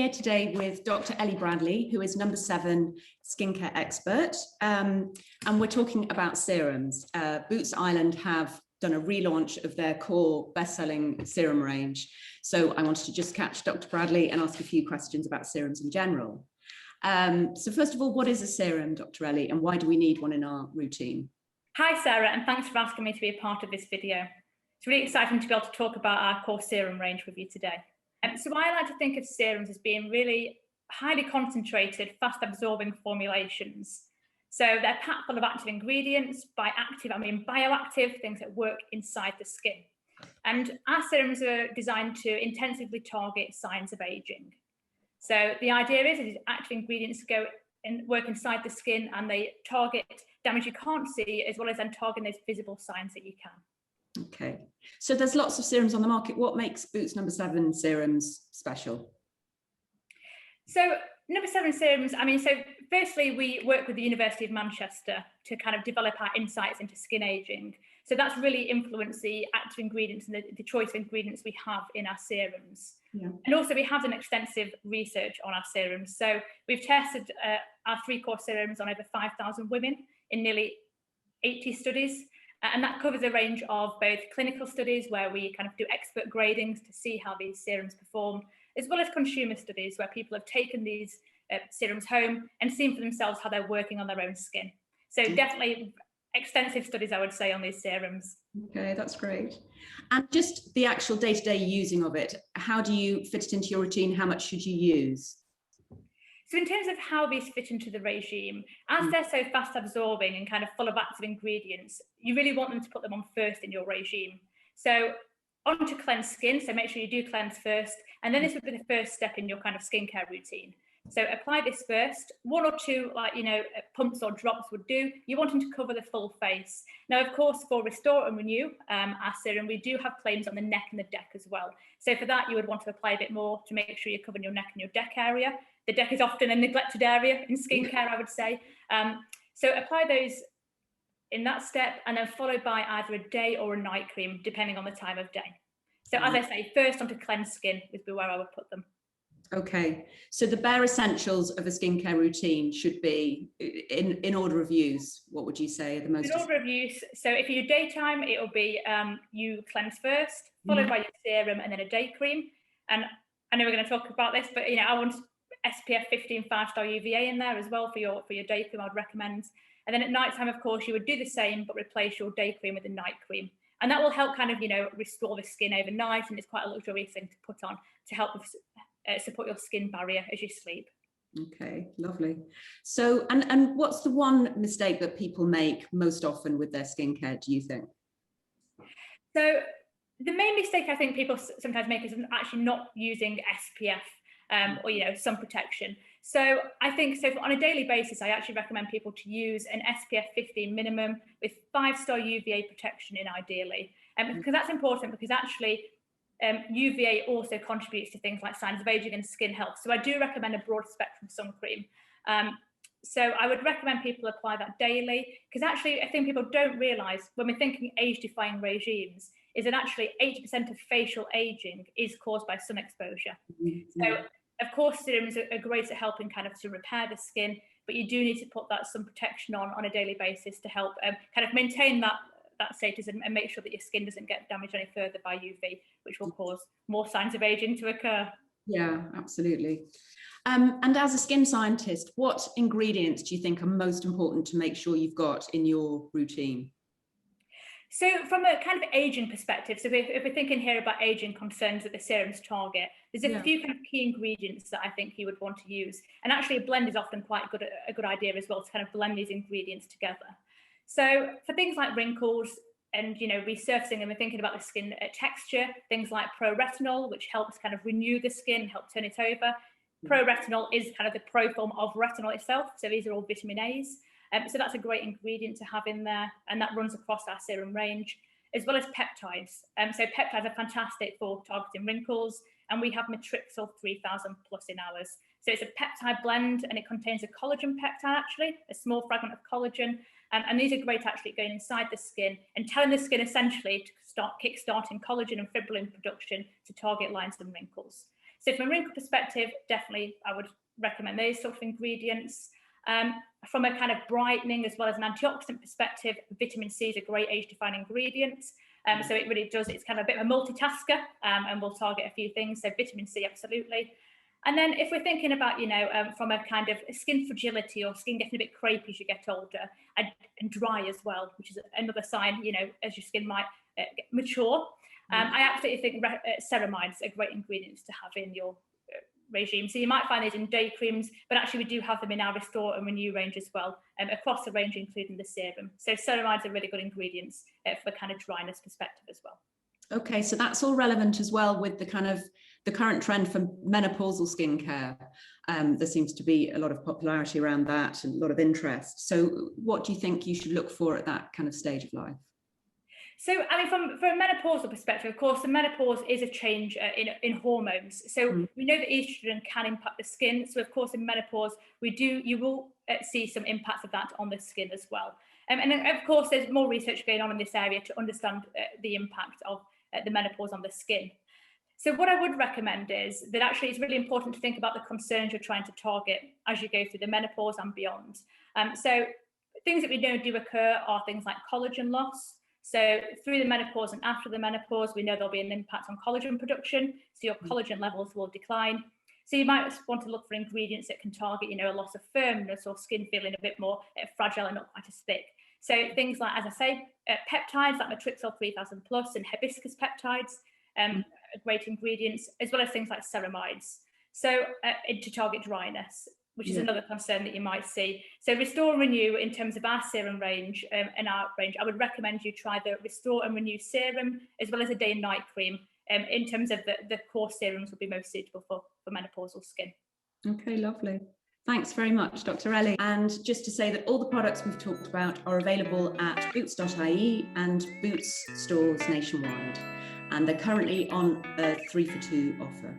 here today with Dr. Ellie Bradley, who is number 7 skincare expert, and we're talking about serums. Boots Island have done a relaunch of their core best-selling serum range. So I wanted to just catch Dr. Bradley and ask a few questions about serums in general. So first of all, what is a serum, Dr. Ellie, and why do we need one in our routine? Hi, Sarah, and thanks for asking me to be a part of this video. It's really exciting to be able to talk about our core serum range with you today. So I like to think of serums as being really highly concentrated, fast-absorbing formulations. So they're packed full of active ingredients. By active, I mean bioactive, things that work inside the skin. And our serums are designed to intensively target signs of aging. So the idea is that active ingredients go and work inside the skin, and they target damage you can't see, as well as then targeting those visible signs that you can. Okay, so there's lots of serums on the market. What makes Boots number 7 serums special? So number 7 serums, so firstly, we work with the University of Manchester to kind of develop our insights into skin aging. So that's really influenced the active ingredients and the choice of ingredients we have in our serums. Yeah. And also we have done extensive research on our serums. So we've tested our 3 core serums on over 5,000 women in nearly 80 studies. And that covers a range of both clinical studies where we kind of do expert gradings to see how these serums perform, as well as consumer studies where people have taken these serums home and seen for themselves how they're working on their own skin. So definitely extensive studies, I would say, on these serums. Okay, that's great. And just the actual day-to-day using of it, how do you fit it into your routine? How much should you use? So in terms of how these fit into the regime, as they're so fast absorbing and kind of full of active ingredients, you really want them to put them on first in your regime. So on to cleanse skin, so make sure you do cleanse first, and then this would be the first step in your kind of skincare routine. So apply this first, 1 or 2 pumps or drops would do. You want them to cover the full face. Now, of course, for Restore and Renew, our serum, we do have claims on the neck and the deck as well. So for that, you would want to apply a bit more to make sure you're covering your neck and your deck area. The deck is often a neglected area in skincare, I would say. So apply those in that step, and then followed by either a day or a night cream, depending on the time of day. So as I say, first onto cleanse skin would be where I would put them. Okay, so the bare essentials of a skincare routine should be in order of use. What would you say are the most? In order of use, so if you do daytime, it'll be you cleanse first, followed by your serum, and then a day cream. And I know we're going to talk about this, but I want SPF 15 5-star UVA in there as well for your day cream. I'd recommend. And then at night time, of course, you would do the same, but replace your day cream with a night cream. And that will help kind of, restore the skin overnight. And it's quite a luxurious thing to put on to help support your skin barrier as you sleep. Okay, lovely. So, and what's the one mistake that people make most often with their skincare, do you think? So the main mistake I think people sometimes make is actually not using SPF or sun protection. So I think on a daily basis, I actually recommend people to use an SPF 15 minimum with 5-star UVA protection in ideally, because that's important because actually UVA also contributes to things like signs of aging and skin health. So I do recommend a broad spectrum sun cream. So I would recommend people apply that daily, because actually I think people don't realise when we're thinking age-defying regimes is that actually 80% of facial aging is caused by sun exposure. So of course serums are great at helping kind of to repair the skin, but you do need to put that sun protection on a daily basis to help kind of maintain that status and make sure that your skin doesn't get damaged any further by UV, which will cause more signs of aging to occur. Yeah, absolutely. And as a skin scientist, what ingredients do you think are most important to make sure you've got in your routine? So from a kind of aging perspective, so if we're thinking here about aging concerns that the serums target, there's a few kind of key ingredients that I think you would want to use. And actually a blend is often quite a good idea as well, to kind of blend these ingredients together. So for things like wrinkles and resurfacing, and we're thinking about the skin texture, things like pro-retinol, which helps kind of renew the skin, help turn it over. Pro-retinol is kind of the pro form of retinol itself, so these are all vitamin A's. So that's a great ingredient to have in there, and that runs across our serum range, as well as peptides. So peptides are fantastic for targeting wrinkles, and we have Matrixyl 3000 plus in ours. So it's a peptide blend, and it contains a collagen peptide, actually, a small fragment of collagen. And these are great actually going inside the skin and telling the skin essentially to start kick-starting collagen and fibrillin production to target lines and wrinkles. So from a wrinkle perspective, definitely I would recommend those sort of ingredients. From a kind of brightening as well as an antioxidant perspective, vitamin C is a great age-defining ingredient. So it really does, it's kind of a bit of a multitasker, and we'll target a few things. So vitamin C, absolutely. And then if we're thinking about, from a kind of skin fragility or skin getting a bit crepey as you get older and dry as well, which is another sign, as your skin might get mature. I absolutely think ceramides are great ingredients to have in your regime. So you might find these in day creams, but actually we do have them in our Restore and Renew range as well, across the range, including the serum. So ceramides are really good ingredients for the kind of dryness perspective as well. Okay, so that's all relevant as well with the kind of the current trend for menopausal skincare. There seems to be a lot of popularity around that and a lot of interest. So what do you think you should look for at that kind of stage of life? So, I mean, from a menopausal perspective, of course, the menopause is a change in hormones. So we know that estrogen can impact the skin. So, of course, in menopause, you will see some impacts of that on the skin as well. And then, of course, there's more research going on in this area to understand the impact of the menopause on the skin. So what I would recommend is that actually it's really important to think about the concerns you're trying to target as you go through the menopause and beyond. So things that we know do occur are things like collagen loss. So through the menopause and after the menopause, we know there'll be an impact on collagen production. So your collagen levels will decline. So you might want to look for ingredients that can target, a loss of firmness or skin feeling a bit more fragile and not quite as thick. So things like, as I say, peptides like matrixyl 3000 plus and hibiscus peptides, are great ingredients, as well as things like ceramides. So to target dryness, which is another concern that you might see. So Restore and Renew, in terms of our serum range, I would recommend you try the Restore and Renew serum, as well as a day and night cream. In terms of the core serums would be most suitable for menopausal skin. Okay, lovely. Thanks very much, Dr. Ellie. And just to say that all the products we've talked about are available at boots.ie and Boots stores nationwide. And they're currently on a 3 for 2 offer.